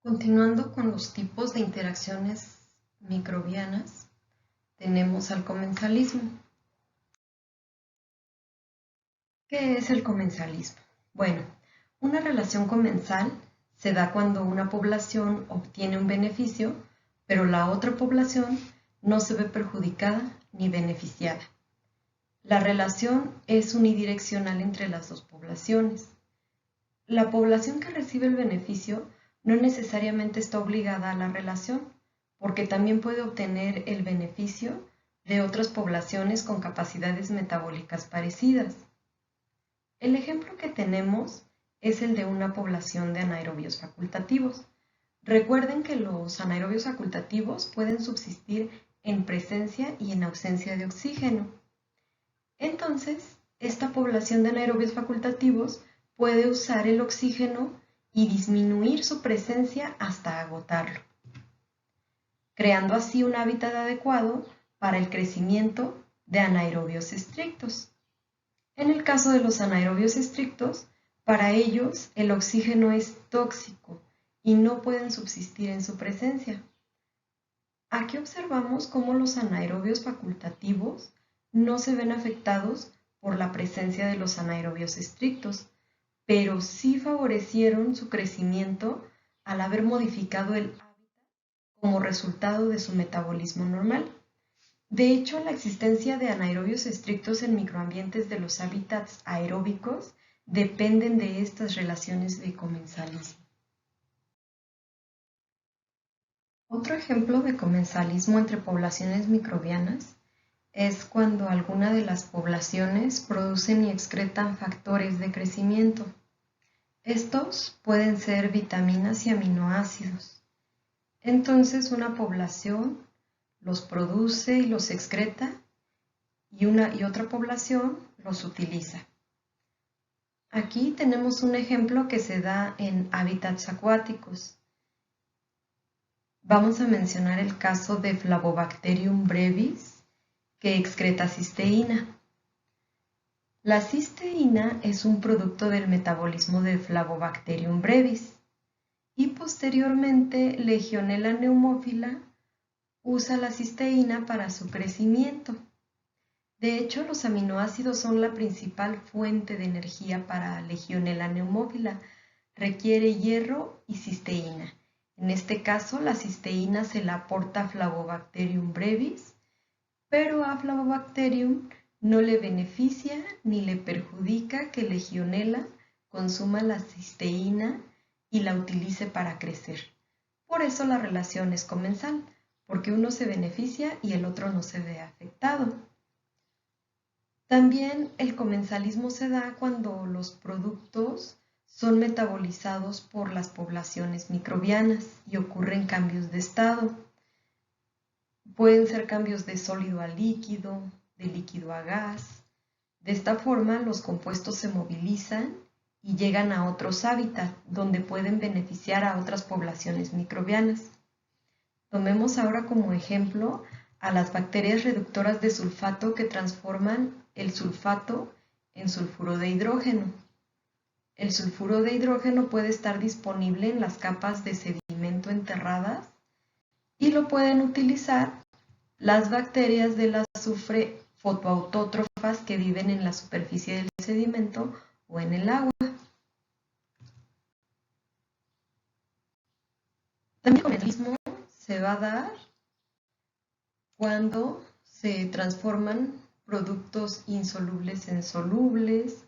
Continuando con los tipos de interacciones microbianas, tenemos al comensalismo. ¿Qué es el comensalismo? Bueno, una relación comensal se da cuando una población obtiene un beneficio, pero la otra población no se ve perjudicada ni beneficiada. La relación es unidireccional entre las dos poblaciones. La población que recibe el beneficio no necesariamente está obligada a la relación, porque también puede obtener el beneficio de otras poblaciones con capacidades metabólicas parecidas. El ejemplo que tenemos es el de una población de anaerobios facultativos. Recuerden que los anaerobios facultativos pueden subsistir en presencia y en ausencia de oxígeno. Entonces, esta población de anaerobios facultativos puede usar el oxígeno y disminuir su presencia hasta agotarlo, creando así un hábitat adecuado para el crecimiento de anaerobios estrictos. En el caso de los anaerobios estrictos, para ellos el oxígeno es tóxico y no pueden subsistir en su presencia. Aquí observamos cómo los anaerobios facultativos no se ven afectados por la presencia de los anaerobios estrictos, pero sí favorecieron su crecimiento al haber modificado el hábitat como resultado de su metabolismo normal. De hecho, la existencia de anaerobios estrictos en microambientes de los hábitats aeróbicos dependen de estas relaciones de comensalismo. Otro ejemplo de comensalismo entre poblaciones microbianas es cuando alguna de las poblaciones producen y excretan factores de crecimiento. Estos pueden ser vitaminas y aminoácidos. Entonces una población los produce y los excreta y otra población los utiliza. Aquí tenemos un ejemplo que se da en hábitats acuáticos. Vamos a mencionar el caso de Flavobacterium brevis, que excreta cisteína. La cisteína es un producto del metabolismo de Flavobacterium brevis y posteriormente Legionella pneumófila usa la cisteína para su crecimiento. De hecho, los aminoácidos son la principal fuente de energía para Legionella pneumófila. Requiere hierro y cisteína. En este caso, la cisteína se la aporta a Flavobacterium brevis, pero a Flavobacterium no le beneficia ni le perjudica que Legionella consuma la cisteína y la utilice para crecer. Por eso la relación es comensal, porque uno se beneficia y el otro no se ve afectado. También el comensalismo se da cuando los productos son metabolizados por las poblaciones microbianas y ocurren cambios de estado. Pueden ser cambios de sólido a líquido, de líquido a gas. De esta forma, los compuestos se movilizan y llegan a otros hábitats donde pueden beneficiar a otras poblaciones microbianas. Tomemos ahora como ejemplo a las bacterias reductoras de sulfato que transforman el sulfato en sulfuro de hidrógeno. El sulfuro de hidrógeno puede estar disponible en las capas de sedimento enterradas y lo pueden utilizar las bacterias del azufre fotoautótrofas que viven en la superficie del sedimento o en el agua. También el comensalismo se va a dar cuando se transforman productos insolubles en solubles,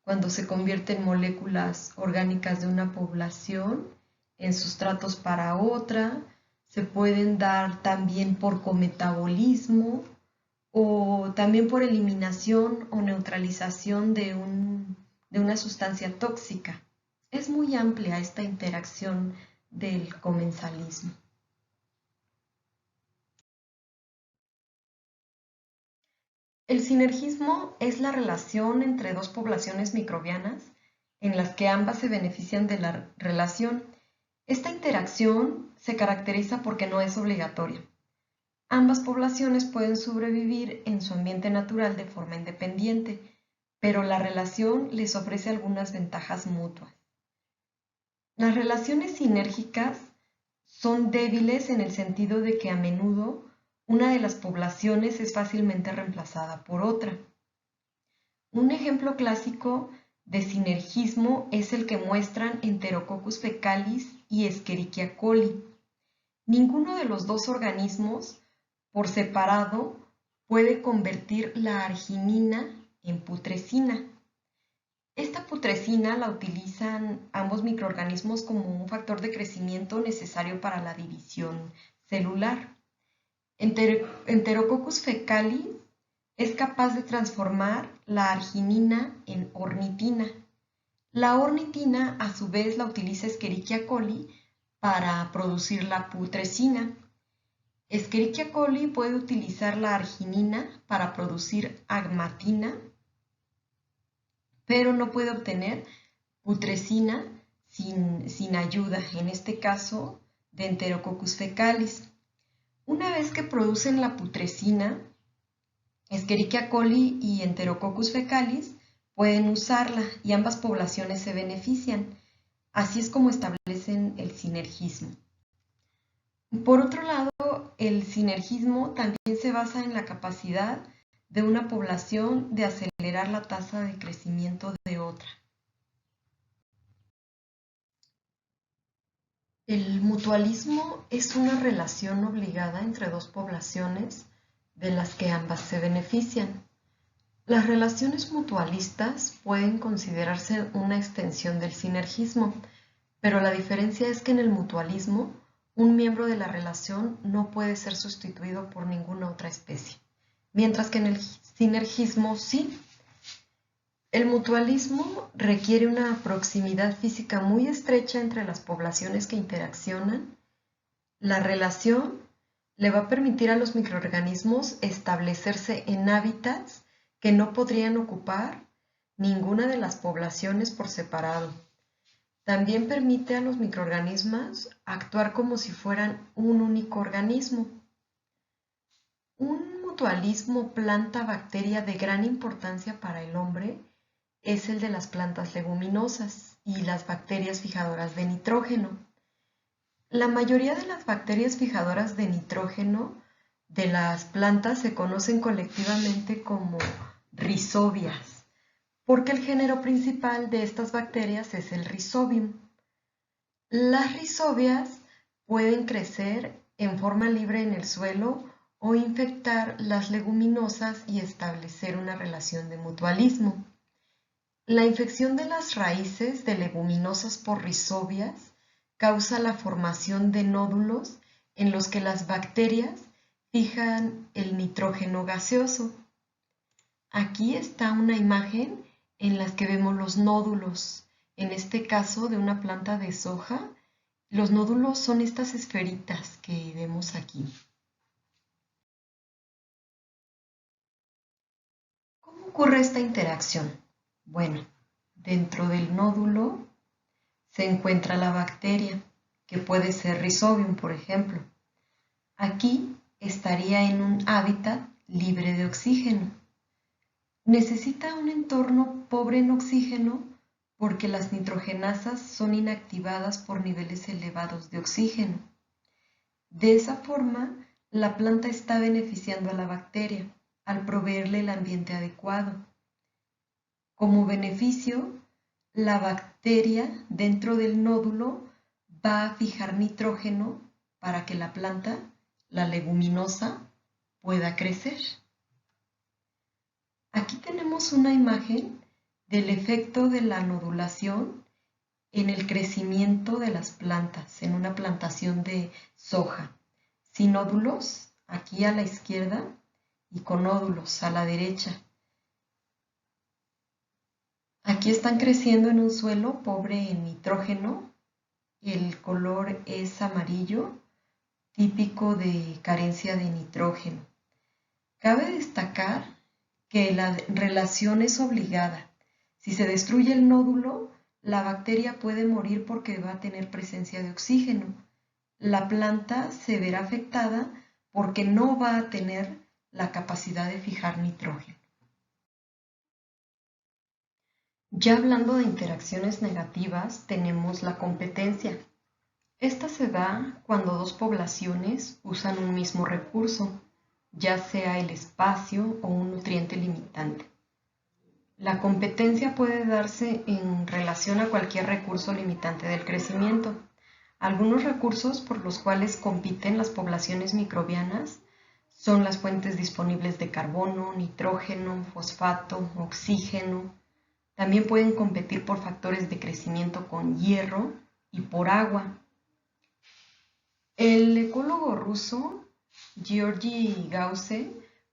cuando se convierten moléculas orgánicas de una población en sustratos para otra, se pueden dar también por cometabolismo o también por eliminación o neutralización de una sustancia tóxica. Es muy amplia esta interacción del comensalismo. El sinergismo es la relación entre dos poblaciones microbianas en las que ambas se benefician de la relación. Esta interacción se caracteriza porque no es obligatoria. Ambas poblaciones pueden sobrevivir en su ambiente natural de forma independiente, pero la relación les ofrece algunas ventajas mutuas. Las relaciones sinérgicas son débiles en el sentido de que a menudo una de las poblaciones es fácilmente reemplazada por otra. Un ejemplo clásico de sinergismo es el que muestran Enterococcus fecalis y Escherichia coli. Ninguno de los dos organismos, por separado, puede convertir la arginina en putrescina. Esta putrescina la utilizan ambos microorganismos como un factor de crecimiento necesario para la división celular. Enterococcus fecalis es capaz de transformar la arginina en ornitina. La ornitina, a su vez, la utiliza Escherichia coli para producir la putrescina. Escherichia coli puede utilizar la arginina para producir agmatina, pero no puede obtener putrescina sin ayuda, en este caso de Enterococcus fecalis. Una vez que producen la putrescina, Escherichia coli y Enterococcus fecalis pueden usarla y ambas poblaciones se benefician. Así es como establecen el sinergismo. Por otro lado, el sinergismo también se basa en la capacidad de una población de acelerar la tasa de crecimiento de otra. El mutualismo es una relación obligada entre dos poblaciones de las que ambas se benefician. Las relaciones mutualistas pueden considerarse una extensión del sinergismo, pero la diferencia es que en el mutualismo un miembro de la relación no puede ser sustituido por ninguna otra especie, mientras que en el sinergismo sí. El mutualismo requiere una proximidad física muy estrecha entre las poblaciones que interaccionan. La relación le va a permitir a los microorganismos establecerse en hábitats que no podrían ocupar ninguna de las poblaciones por separado. También permite a los microorganismos actuar como si fueran un único organismo. Un mutualismo planta-bacteria de gran importancia para el hombre es el de las plantas leguminosas y las bacterias fijadoras de nitrógeno. La mayoría de las bacterias fijadoras de nitrógeno de las plantas se conocen colectivamente como rizobias, porque el género principal de estas bacterias es el Rhizobium. Las rizobias pueden crecer en forma libre en el suelo o infectar las leguminosas y establecer una relación de mutualismo. La infección de las raíces de leguminosas por rizobias causa la formación de nódulos en los que las bacterias fijan el nitrógeno gaseoso. Aquí está una imagen en la que vemos los nódulos, en este caso de una planta de soja. Los nódulos son estas esferitas que vemos aquí. ¿Cómo ocurre esta interacción? Bueno, dentro del nódulo se encuentra la bacteria, que puede ser Rhizobium, por ejemplo. Aquí estaría en un hábitat libre de oxígeno. Necesita un entorno pobre en oxígeno porque las nitrogenasas son inactivadas por niveles elevados de oxígeno. De esa forma, la planta está beneficiando a la bacteria al proveerle el ambiente adecuado. Como beneficio, la bacteria dentro del nódulo va a fijar nitrógeno para que la planta, la leguminosa, pueda crecer. Aquí tenemos una imagen del efecto de la nodulación en el crecimiento de las plantas, en una plantación de soja, sin nódulos aquí a la izquierda y con nódulos a la derecha. Aquí están creciendo en un suelo pobre en nitrógeno. El color es amarillo, típico de carencia de nitrógeno. Cabe destacar que la relación es obligada. Si se destruye el nódulo, la bacteria puede morir porque va a tener presencia de oxígeno. La planta se verá afectada porque no va a tener la capacidad de fijar nitrógeno. Ya hablando de interacciones negativas, tenemos la competencia. Esta se da cuando dos poblaciones usan un mismo recurso, ya sea el espacio o un nutriente limitante. La competencia puede darse en relación a cualquier recurso limitante del crecimiento. Algunos recursos por los cuales compiten las poblaciones microbianas son las fuentes disponibles de carbono, nitrógeno, fosfato, oxígeno. También pueden competir por factores de crecimiento con hierro y por agua. El ecólogo ruso Georgi Gauss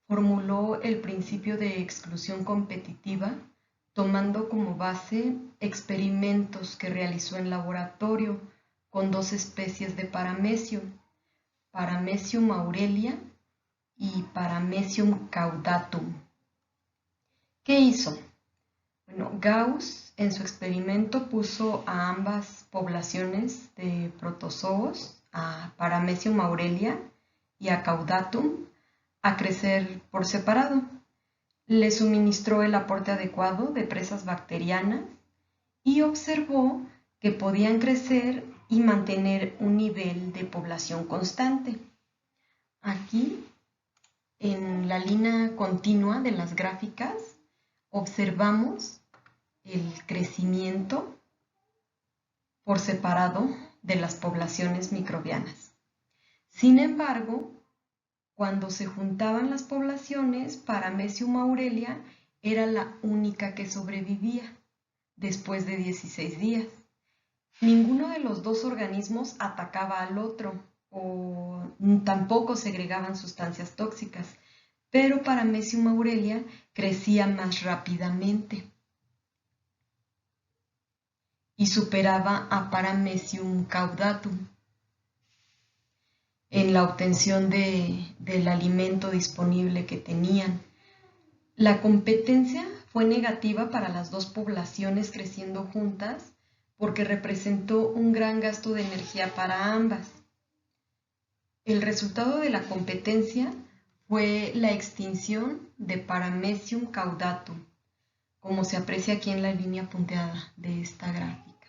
formuló el principio de exclusión competitiva tomando como base experimentos que realizó en laboratorio con dos especies de paramecio, Paramecium aurelia y Paramecium caudatum. ¿Qué hizo? Bueno, Gauss en su experimento puso a ambas poblaciones de protozoos, a Paramecium aurelia y a Caudatum, a crecer por separado. Le suministró el aporte adecuado de presas bacterianas y observó que podían crecer y mantener un nivel de población constante. Aquí, en la línea continua de las gráficas, observamos el crecimiento por separado de las poblaciones microbianas. Sin embargo, cuando se juntaban las poblaciones, Paramecium aurelia era la única que sobrevivía después de 16 días. Ninguno de los dos organismos atacaba al otro o tampoco segregaban sustancias tóxicas, pero Paramecium aurelia crecía más rápidamente y superaba a Paramecium caudatum en la obtención del alimento disponible que tenían. La competencia fue negativa para las dos poblaciones creciendo juntas porque representó un gran gasto de energía para ambas. El resultado de la competencia fue la extinción de Paramecium caudatum, como se aprecia aquí en la línea punteada de esta gráfica.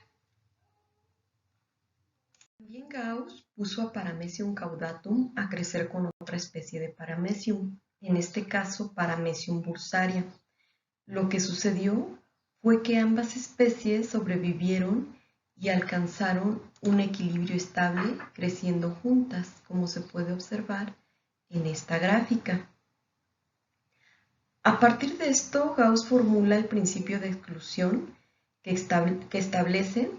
También Gauss puso a Paramecium caudatum a crecer con otra especie de Paramecium, en este caso Paramecium bursaria. Lo que sucedió fue que ambas especies sobrevivieron y alcanzaron un equilibrio estable creciendo juntas, como se puede observar en esta gráfica. A partir de esto, Gauss formula el principio de exclusión que establece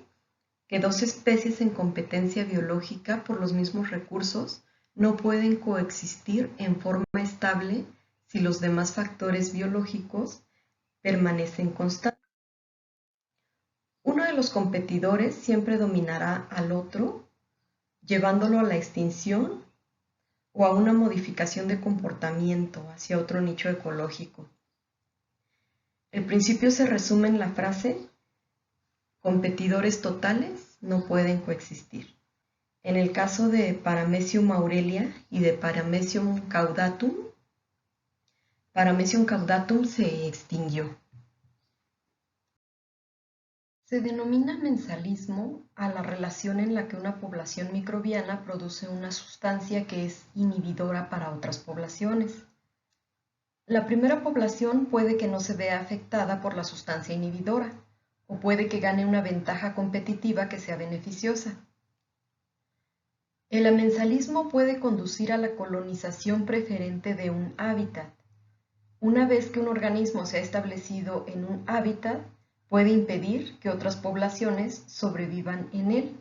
que dos especies en competencia biológica por los mismos recursos no pueden coexistir en forma estable si los demás factores biológicos permanecen constantes. Uno de los competidores siempre dominará al otro, llevándolo a la extinción o a una modificación de comportamiento hacia otro nicho ecológico. El principio se resume en la frase: competidores totales no pueden coexistir. En el caso de Paramecium aurelia y de Paramecium caudatum se extinguió. Se denomina mensalismo a la relación en la que una población microbiana produce una sustancia que es inhibidora para otras poblaciones. La primera población puede que no se vea afectada por la sustancia inhibidora, o puede que gane una ventaja competitiva que sea beneficiosa. El amensalismo puede conducir a la colonización preferente de un hábitat. Una vez que un organismo se ha establecido en un hábitat, puede impedir que otras poblaciones sobrevivan en él.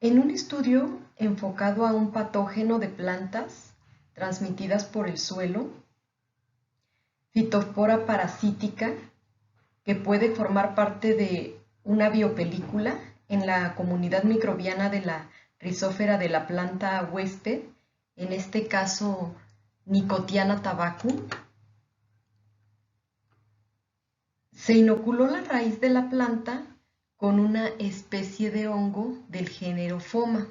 En un estudio enfocado a un patógeno de plantas transmitidas por el suelo, Phytophthora parasítica, que puede formar parte de una biopelícula en la comunidad microbiana de la rizófera de la planta huésped, en este caso Nicotiana tabacum, se inoculó la raíz de la planta con una especie de hongo del género Phoma,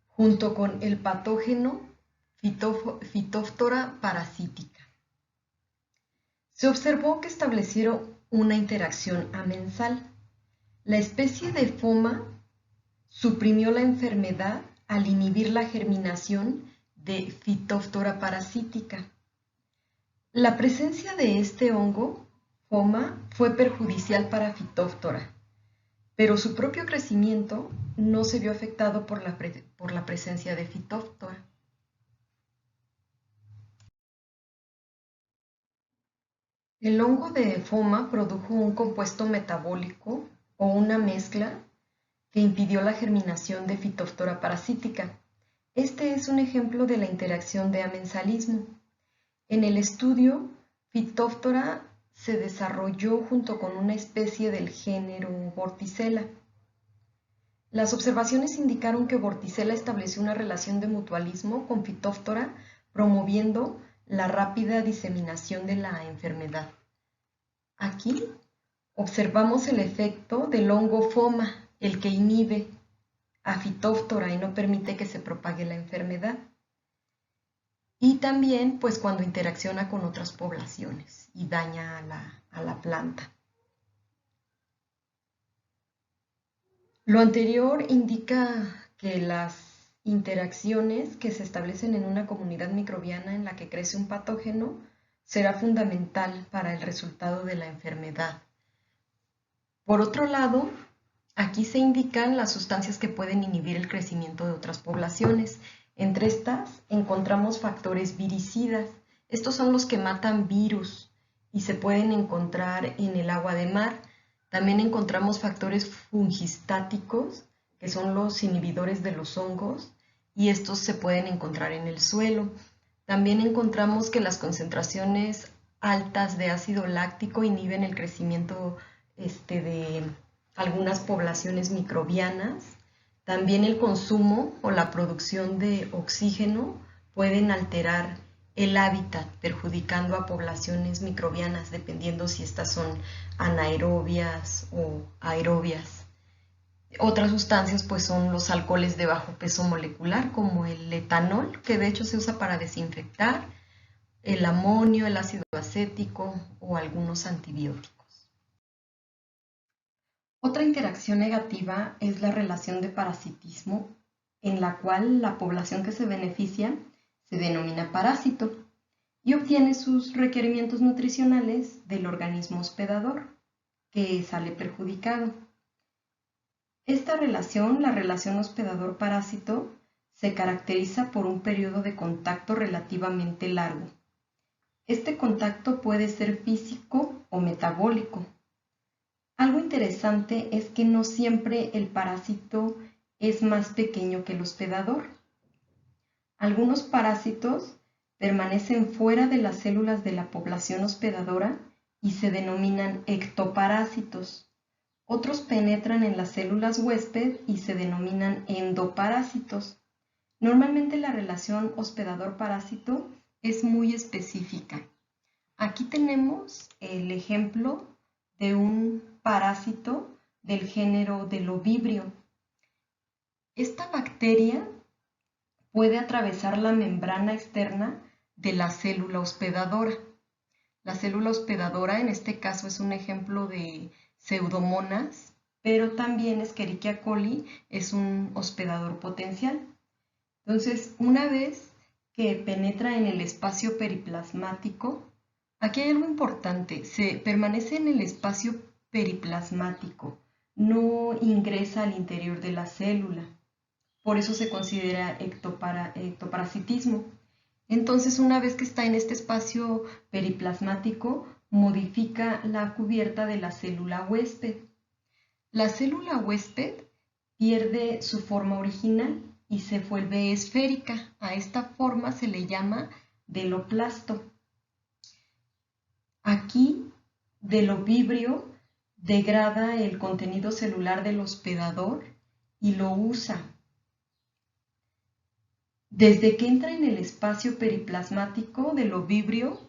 junto con el patógeno Phytophthora parasítica. Se observó que establecieron una interacción amensal. La especie de Foma suprimió la enfermedad al inhibir la germinación de Phytophthora parasítica. La presencia de este hongo, Foma, fue perjudicial para Phytophthora, pero su propio crecimiento no se vio afectado por la presencia de Phytophthora. El hongo de Foma produjo un compuesto metabólico o una mezcla que impidió la germinación de Phytophthora parasítica. Este es un ejemplo de la interacción de amensalismo. En el estudio, Phytophthora se desarrolló junto con una especie del género Vorticella. Las observaciones indicaron que Vorticella estableció una relación de mutualismo con Phytophthora, promoviendo la rápida diseminación de la enfermedad. Aquí observamos el efecto del hongo Foma, el que inhibe a Phytophthora y no permite que se propague la enfermedad. Y también, pues, cuando interacciona con otras poblaciones y daña a la planta. Lo anterior indica que las interacciones que se establecen en una comunidad microbiana en la que crece un patógeno será fundamental para el resultado de la enfermedad. Por otro lado, aquí se indican las sustancias que pueden inhibir el crecimiento de otras poblaciones. Entre estas encontramos factores viricidas. Estos son los que matan virus y se pueden encontrar en el agua de mar. También encontramos factores fungistáticos, que son los inhibidores de los hongos, y estos se pueden encontrar en el suelo. También encontramos que las concentraciones altas de ácido láctico inhiben el crecimiento de algunas poblaciones microbianas. También el consumo o la producción de oxígeno pueden alterar el hábitat, perjudicando a poblaciones microbianas, dependiendo si estas son anaerobias o aerobias. Otras sustancias pues son los alcoholes de bajo peso molecular, como el etanol, que de hecho se usa para desinfectar, el amonio, el ácido acético o algunos antibióticos. Otra interacción negativa es la relación de parasitismo, en la cual la población que se beneficia se denomina parásito y obtiene sus requerimientos nutricionales del organismo hospedador, que sale perjudicado. Esta relación, la relación hospedador-parásito, se caracteriza por un periodo de contacto relativamente largo. Este contacto puede ser físico o metabólico. Algo interesante es que no siempre el parásito es más pequeño que el hospedador. Algunos parásitos permanecen fuera de las células de la población hospedadora y se denominan ectoparásitos. Otros penetran en las células huésped y se denominan endoparásitos. Normalmente la relación hospedador-parásito es muy específica. Aquí tenemos el ejemplo de un parásito del género del ovibrio. Esta bacteria puede atravesar la membrana externa de la célula hospedadora. La célula hospedadora en este caso es un ejemplo de Pseudomonas, pero también Escherichia coli es un hospedador potencial. Entonces, una vez que penetra en el espacio periplasmático, aquí hay algo importante, se permanece en el espacio periplasmático, no ingresa al interior de la célula. Por eso se considera ectoparasitismo. Entonces, una vez que está en este espacio periplasmático, modifica la cubierta de la célula huésped. La célula huésped pierde su forma original y se vuelve esférica. A esta forma se le llama deloplasto. Aquí, delovibrio degrada el contenido celular del hospedador y lo usa. Desde que entra en el espacio periplasmático del ovibrio,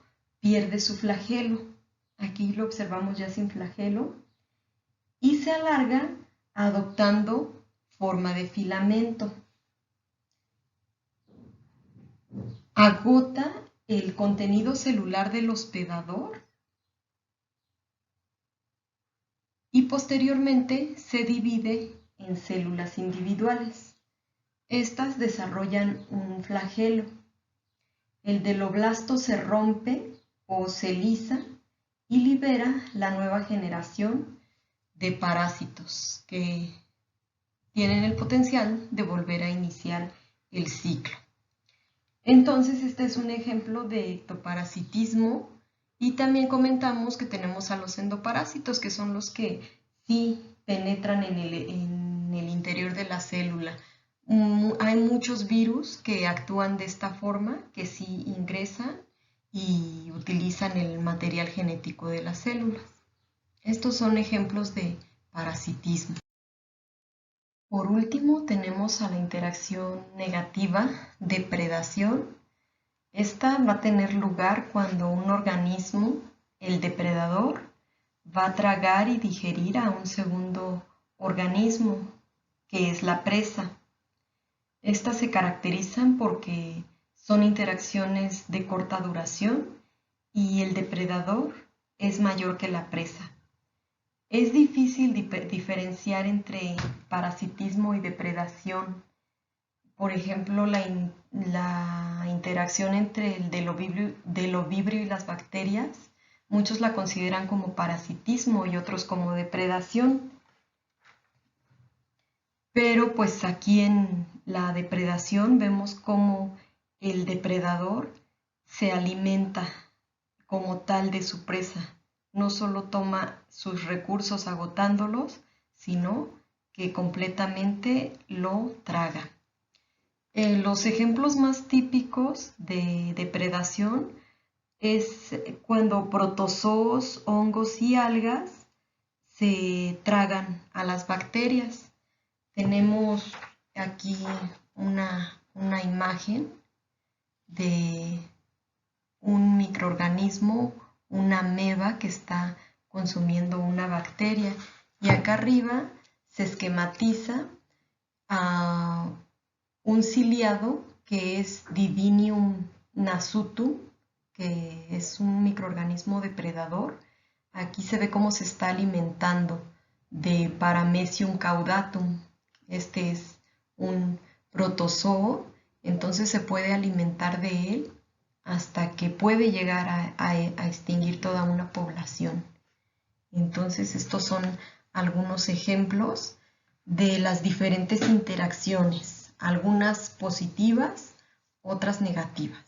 pierde su flagelo. Aquí lo observamos ya sin flagelo. Y se alarga adoptando forma de filamento. Agota el contenido celular del hospedador y posteriormente se divide en células individuales. Estas desarrollan un flagelo. El deloblasto se rompe o se lisa y libera la nueva generación de parásitos que tienen el potencial de volver a iniciar el ciclo. Entonces, este es un ejemplo de ectoparasitismo y también comentamos que tenemos a los endoparásitos, que son los que sí penetran en el interior de la célula. Hay muchos virus que actúan de esta forma, que sí ingresan y utilizan el material genético de las células. Estos son ejemplos de parasitismo. Por último, tenemos a la interacción negativa, depredación. Esta va a tener lugar cuando un organismo, el depredador, va a tragar y digerir a un segundo organismo, que es la presa. Estas se caracterizan porque son interacciones de corta duración y el depredador es mayor que la presa. Es difícil diferenciar entre parasitismo y depredación. Por ejemplo, la interacción entre el del ovíbrio y las bacterias, muchos la consideran como parasitismo y otros como depredación. Pero pues aquí en la depredación vemos cómo el depredador se alimenta como tal de su presa. No solo toma sus recursos agotándolos, sino que completamente lo traga. Los ejemplos más típicos de depredación es cuando protozoos, hongos y algas se tragan a las bacterias. Tenemos aquí una imagen de un microorganismo, una ameba que está consumiendo una bacteria. Y acá arriba se esquematiza a un ciliado que es Didinium nasutum, que es un microorganismo depredador. Aquí se ve cómo se está alimentando de Paramecium caudatum. Este es un protozoo, entonces se puede alimentar de él hasta que puede llegar a extinguir toda una población. Entonces estos son algunos ejemplos de las diferentes interacciones, algunas positivas, otras negativas.